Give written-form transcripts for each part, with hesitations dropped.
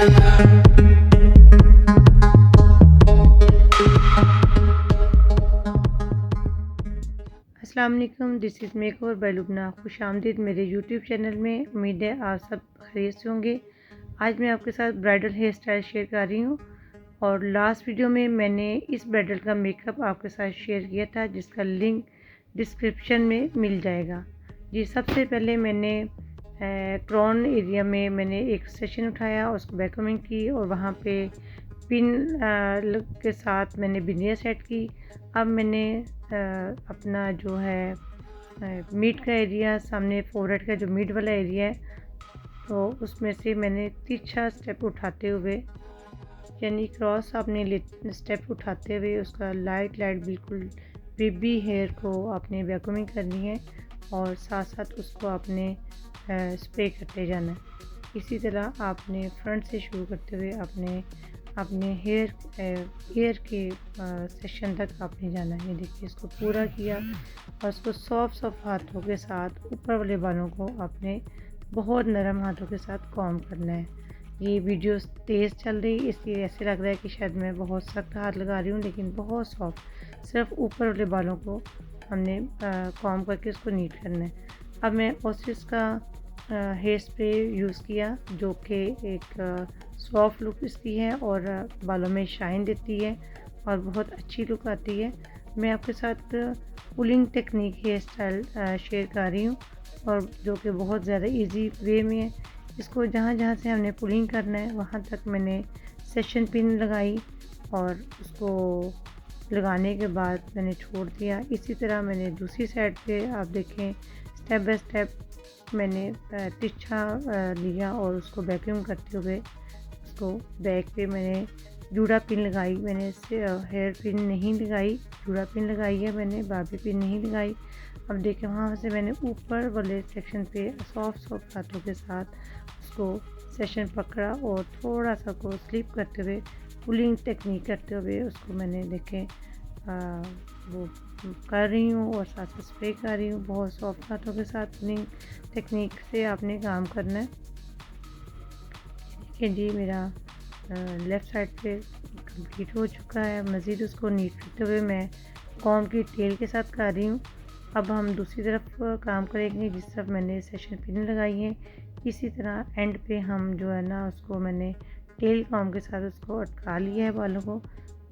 अस्सलाम वालेकुम, this is makeover by Lubna. खुशामदीद मेरे यूट्यूब चैनल में। उम्मीद है आप सब खैरियत से होंगे। आज मैं आपके साथ ब्राइडल हेयर स्टाइल शेयर कर रही हूँ और लास्ट वीडियो में मैंने इस ब्राइडल का मेकअप आपके साथ शेयर किया था, जिसका लिंक डिस्क्रिप्शन में मिल जाएगा। जी, सबसे पहले मैंने क्राउन एरिया में मैंने एक सेशन उठाया, उसको वैक्यूमिंग की और वहाँ पे पिन के साथ मैंने बिंदियाँ सेट की। अब मैंने अपना जो है मिड का एरिया, सामने फोरहेड का जो मिड वाला एरिया है, तो उसमें से मैंने तिरछा स्टेप उठाते हुए, यानी क्रॉस आपने स्टेप उठाते हुए उसका लाइट बिल्कुल बेबी हेयर को आपने वैक्यूमिंग करनी है और साथ साथ उसको आपने स्प्रे करते जाना है। इसी तरह आपने फ्रंट से शुरू करते हुए अपने हेयर के सेक्शन तक आपने जाना है। ये देखिए, इसको पूरा किया और उसको सॉफ्ट हाथों के साथ ऊपर वाले बालों को आपने बहुत नरम हाथों के साथ कॉम्ब करना है। ये वीडियो तेज़ चल रही, इसलिए ऐसे लग रहा है कि शायद मैं बहुत सख्त हाथ लगा रही हूँ, लेकिन बहुत सॉफ्ट, सिर्फ ऊपर वाले बालों को हमने कॉम्ब करके उसको नीट करना है। अब मैं ओसिस का हेयर स्प्रे यूज़ किया, जो कि एक सॉफ्ट लुक इसकी है और बालों में शाइन देती है और बहुत अच्छी लुक आती है। मैं आपके साथ pulling technique hair style share कर रही हूँ और जो कि बहुत ज़्यादा इजी वे में है। इसको जहाँ से हमने पुलिंग करना है वहाँ तक मैंने सेशन पिन लगाई और उसको लगाने के बाद मैंने छोड़ दिया। इसी तरह मैंने दूसरी साइड पे आप देखें, स्टेप बाय स्टेप मैंने तिरछा लिया और उसको वैक्यूम करते हुए उसको बैक पे मैंने जूड़ा पिन लगाई। मैंने हेयर पिन नहीं लगाई, जूड़ा पिन लगाई है मैंने, बाबी पिन नहीं लगाई। अब देखें, वहाँ से मैंने ऊपर वाले सेक्शन पे सॉफ्ट हाथों के साथ उसको सेशन पकड़ा और थोड़ा सा को स्लिप करते हुए पुलिंग टेक्निक करते हुए उसको मैंने देखें वो कर रही हूँ और साथ साथ स्प्रे कर रही हूँ। बहुत सॉफ्ट हाथों के साथ पुलिंग टेक्निक से आपने काम करना है। देखिए जी, मेरा लेफ़्ट साइड पे कंप्लीट हो चुका है। मज़ीद उसको नीट करते हुए मैं कॉम्ब की टेल के साथ कर रही हूँ। अब हम दूसरी तरफ काम करेंगे, जिस तरफ मैंने सेशन पिन लगाई है। इसी तरह एंड पे हम जो है ना, उसको मैंने टेल कॉम्ब के साथ उसको अटका लिया है बालों को,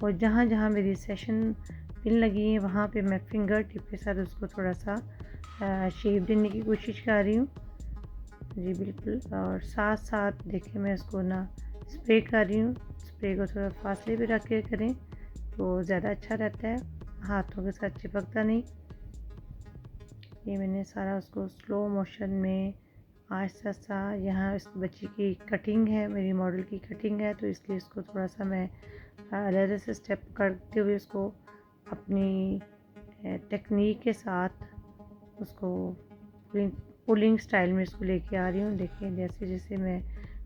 और जहाँ जहाँ मेरी सेशन पिन लगी है वहाँ पे मैं फिंगर टिप के साथ उसको थोड़ा सा शेप देने की कोशिश कर रही हूँ। जी बिल्कुल, और साथ साथ देखिए मैं इसको ना स्प्रे कर रही हूँ। स्प्रे को थोड़ा फासले पे रख के करें तो ज़्यादा अच्छा रहता है, हाथों के साथ चिपकता नहीं। ये मैंने सारा उसको स्लो मोशन में आहिस्ता सा, यहाँ इस बच्ची की कटिंग है, मेरी मॉडल की कटिंग है, तो इसलिए इसको थोड़ा सा मैं अलग से स्टेप करते हुए उसको अपनी टेक्निक के साथ उसको पुलिंग स्टाइल में इसको लेके आ रही हूँ। देखिए, जैसे जैसे मैं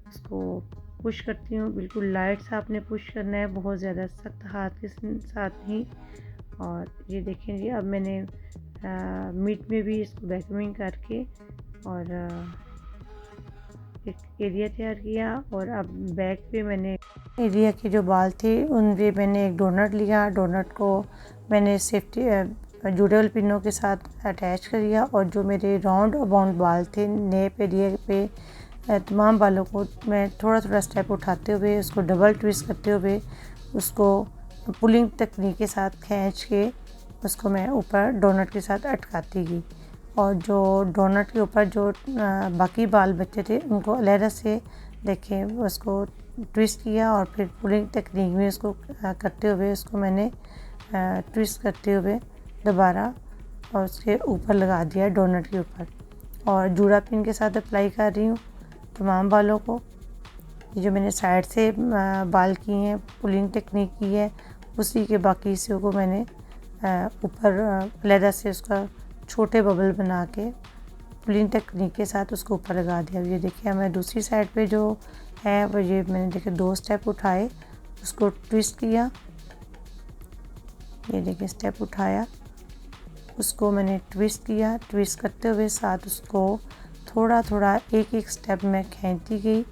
इसको पुश करती हूँ, बिल्कुल लाइट सा आपने पुश करना है, बहुत ज़्यादा सख्त हाथ के साथ नहीं। और ये देखें जी, अब मैंने मिड में भी इसको वैक्यूमिंग करके और एक एरिया तैयार किया, और अब बैक पे मैंने एरिया के जो बाल थे उन पे मैंने एक डोनट लिया। डोनट को मैंने सेफ्टी जुड़ल पिनों के साथ अटैच कर दिया, और जो मेरे राउंड अबाउंड बाल थे नेप एरिया पे, तमाम बालों को मैं थोड़ा थोड़ा स्टेप उठाते हुए उसको डबल ट्विस्ट करते हुए उसको पुलिंग तकनीक के साथ खींच के उसको मैं ऊपर डोनट के साथ अटकाती गई। और जो डोनट के ऊपर जो बाकी बाल बचे थे उनको अलग से देखें उसको ट्विस्ट किया, और फिर पुलिंग तकनीक में उसको करते हुए उसको मैंने ट्विस्ट करते हुए दोबारा और उसके ऊपर लगा दिया डोनट के ऊपर, और जूड़ा पिन के साथ अप्लाई कर रही हूँ तमाम बालों को। ये जो मैंने साइड से बाल किए हैं, पुलिंग टेक्निक की है, उसी के बाकी हिस्सों को मैंने ऊपर अलग से उसका छोटे बबल बना के पुलिंग टेक्निक के साथ उसको ऊपर लगा दिया। ये देखिए, मैं दूसरी साइड पे जो है वो ये मैंने देखिए 2 स्टेप उठाए, उसको ट्विस्ट किया। ये देखिए, स्टेप उठाया, उसको मैंने ट्विस्ट किया, ट्विस्ट करते हुए साथ उसको थोड़ा थोड़ा एक एक स्टेप में खींचती गई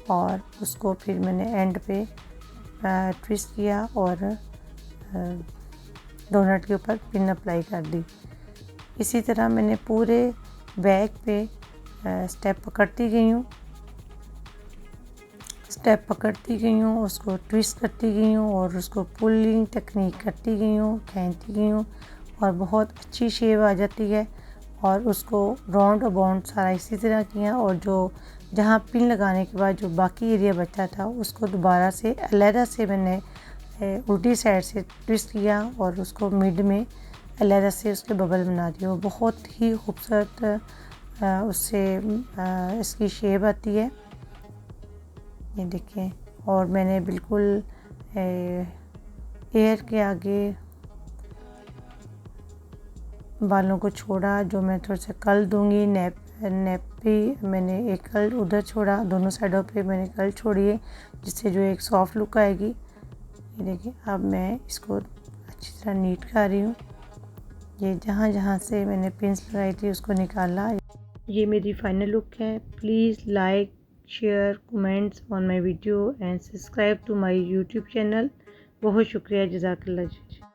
और उसको फिर मैंने एंड पे ट्विस्ट किया और डोनट के ऊपर पिन अप्लाई कर दी। इसी तरह मैंने पूरे बैग पे स्टेप पकड़ती गई हूँ, उसको ट्विस्ट करती गई हूँ और उसको पुलिंग टेक्निक करती गई हूँ, खींचती गई हूँ और बहुत अच्छी शेप आ जाती है। और उसको राउंड अबाउंड सारा इसी तरह किया और जो जहाँ पिन लगाने के बाद जो बाकी एरिया बचा था उसको दोबारा से अलहदा से मैंने उल्टी साइड से ट्विस्ट किया और उसको मिड में अलहदा से उसके बबल बना दिए। वो बहुत ही खूबसूरत उससे इसकी शेप आती है, ये देखें। और मैंने बिल्कुल एयर के आगे बालों को छोड़ा, जो मैं थोड़ा सा कर्ल दूंगी। नेप भी मैंने एक कर्ल उधर छोड़ा, दोनों साइडों पे मैंने कर्ल छोड़ी है जिससे जो एक सॉफ्ट लुक आएगी। ये देखिए, अब मैं इसको अच्छी तरह नीट कर रही हूँ। ये जहाँ जहाँ से मैंने पिंस लगाई थी उसको निकाला। ये मेरी फाइनल लुक है। Please like, share, comments on my video and subscribe to my YouTube channel. बहुत शुक्रिया, जज़ाकल्लाह।